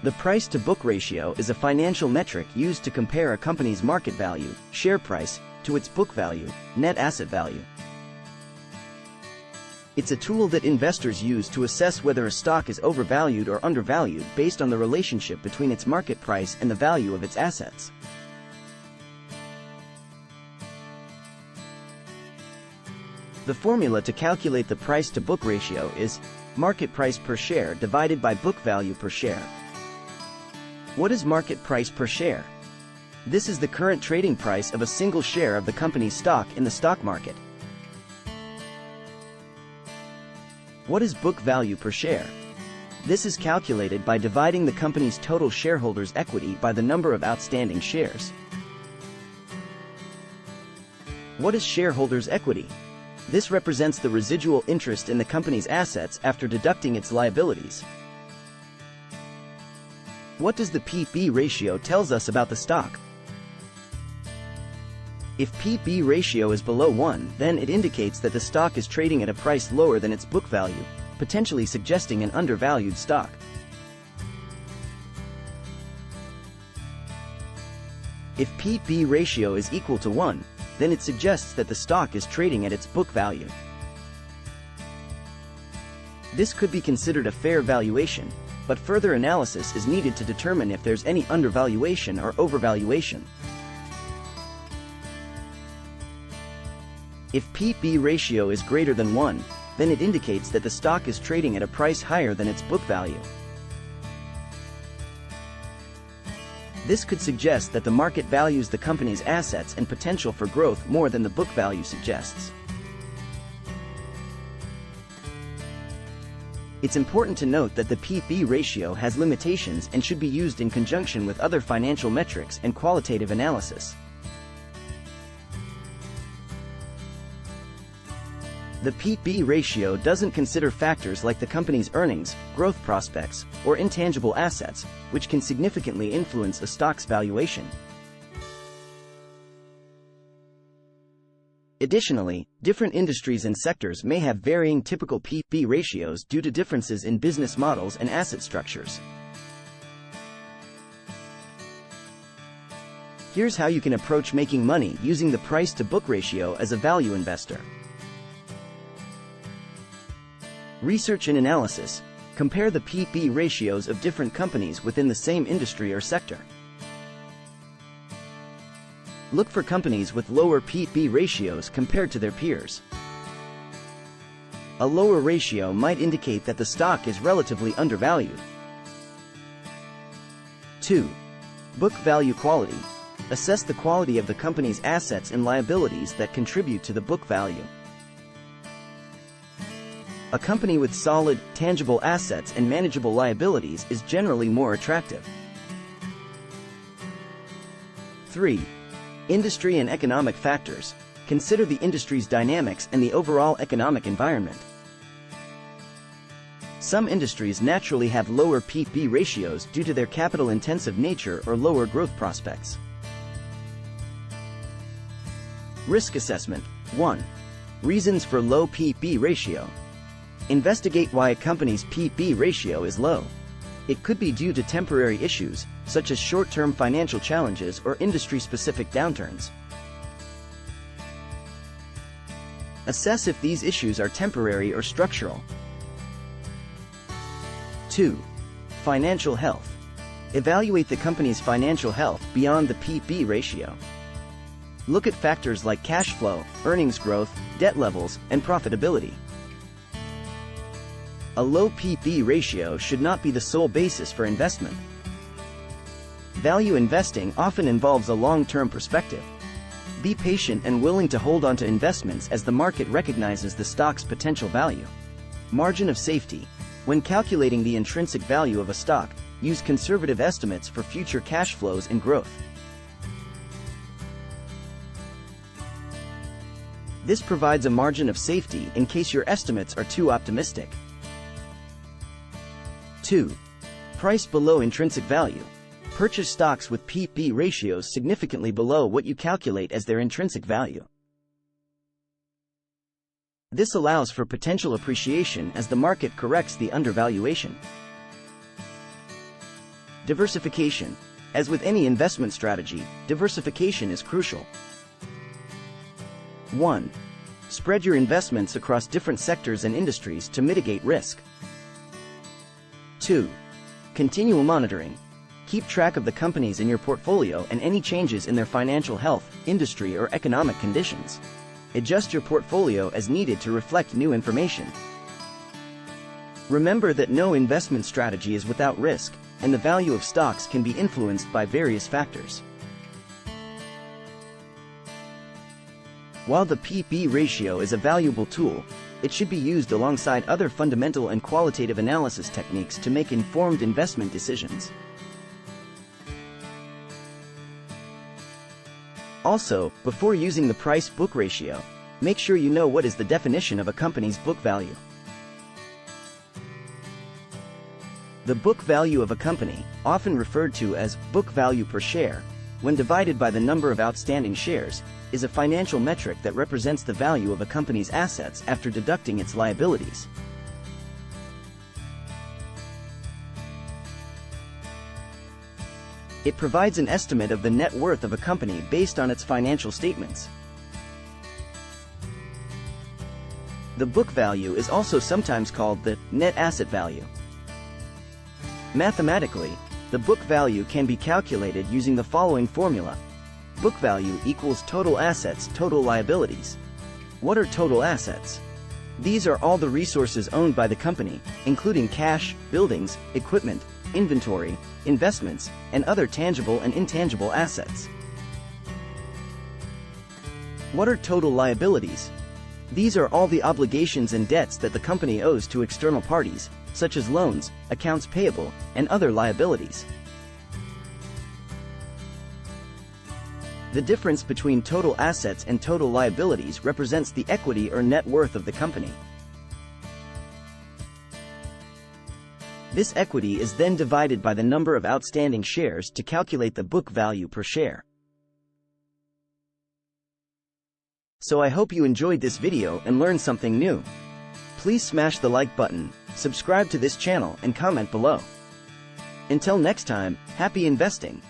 The price-to-book ratio is a financial metric used to compare a company's market value, share price, to its book value, net asset value. It's a tool that investors use to assess whether a stock is overvalued or undervalued based on the relationship between its market price and the value of its assets. The formula to calculate the price-to-book ratio is market price per share divided by book value per share. What is market price per share? This is the current trading price of a single share of the company's stock in the stock market. What is book value per share? This is calculated by dividing the company's total shareholders' equity by the number of outstanding shares. What is shareholders' equity? This represents the residual interest in the company's assets after deducting its liabilities. What does the P/B ratio tells us about the stock? If P/B ratio is below 1, then it indicates that the stock is trading at a price lower than its book value, potentially suggesting an undervalued stock. If P/B ratio is equal to 1, then it suggests that the stock is trading at its book value. This could be considered a fair valuation, but further analysis is needed to determine if there's any undervaluation or overvaluation. If P/B ratio is greater than 1, then it indicates that the stock is trading at a price higher than its book value. This could suggest that the market values the company's assets and potential for growth more than the book value suggests. It's important to note that the P/B ratio has limitations and should be used in conjunction with other financial metrics and qualitative analysis. The P/B ratio doesn't consider factors like the company's earnings, growth prospects, or intangible assets, which can significantly influence a stock's valuation. Additionally, different industries and sectors may have varying typical P/B ratios due to differences in business models and asset structures. Here's how you can approach making money using the price-to-book ratio as a value investor. Research and analysis. Compare the P/B ratios of different companies within the same industry or sector. Look for companies with lower P/B ratios compared to their peers. A lower ratio might indicate that the stock is relatively undervalued. 2. Book value quality. Assess the quality of the company's assets and liabilities that contribute to the book value. A company with solid, tangible assets and manageable liabilities is generally more attractive. 3. Industry and economic factors. Consider the industry's dynamics and the overall economic environment. Some industries naturally have lower P/B ratios due to their capital-intensive nature or lower growth prospects. Risk assessment. 1. Reasons for low P/B ratio. Investigate why a company's P/B ratio is low. It could be due to temporary issues, such as short-term financial challenges or industry-specific downturns. Assess if these issues are temporary or structural. 2. Financial health. Evaluate the company's financial health beyond the P/B ratio. Look at factors like cash flow, earnings growth, debt levels, and profitability. A low P/B ratio should not be the sole basis for investment. Value investing often involves a long-term perspective. Be patient and willing to hold on to investments as the market recognizes the stock's potential value. Margin of safety. When calculating the intrinsic value of a stock, use conservative estimates for future cash flows and growth. This provides a margin of safety in case your estimates are too optimistic. 2. Price below intrinsic value. Purchase stocks with P/B ratios significantly below what you calculate as their intrinsic value. This allows for potential appreciation as the market corrects the undervaluation. Diversification. As with any investment strategy, diversification is crucial. 1. Spread your investments across different sectors and industries to mitigate risk. 2. Continual monitoring. Keep track of the companies in your portfolio and any changes in their financial health, industry, or economic conditions. Adjust your portfolio as needed to reflect new information. Remember that no investment strategy is without risk, and the value of stocks can be influenced by various factors. While the P/B ratio is a valuable tool, it should be used alongside other fundamental and qualitative analysis techniques to make informed investment decisions. Also, before using the price-book ratio, make sure you know what is the definition of a company's book value. The book value of a company, often referred to as book value per share, when divided by the number of outstanding shares, is a financial metric that represents the value of a company's assets after deducting its liabilities. It provides an estimate of the net worth of a company based on its financial statements. The book value is also sometimes called the net asset value. Mathematically, the book value can be calculated using the following formula. Book value equals total assets, total liabilities. What are total assets? These are all the resources owned by the company, including cash, buildings, equipment, inventory, investments, and other tangible and intangible assets. What are total liabilities? These are all the obligations and debts that the company owes to external parties, such as loans, accounts payable, and other liabilities. The difference between total assets and total liabilities represents the equity or net worth of the company. This equity is then divided by the number of outstanding shares to calculate the book value per share. So I hope you enjoyed this video and learned something new. Please smash the like button, subscribe to this channel, and comment below. Until next time, happy investing!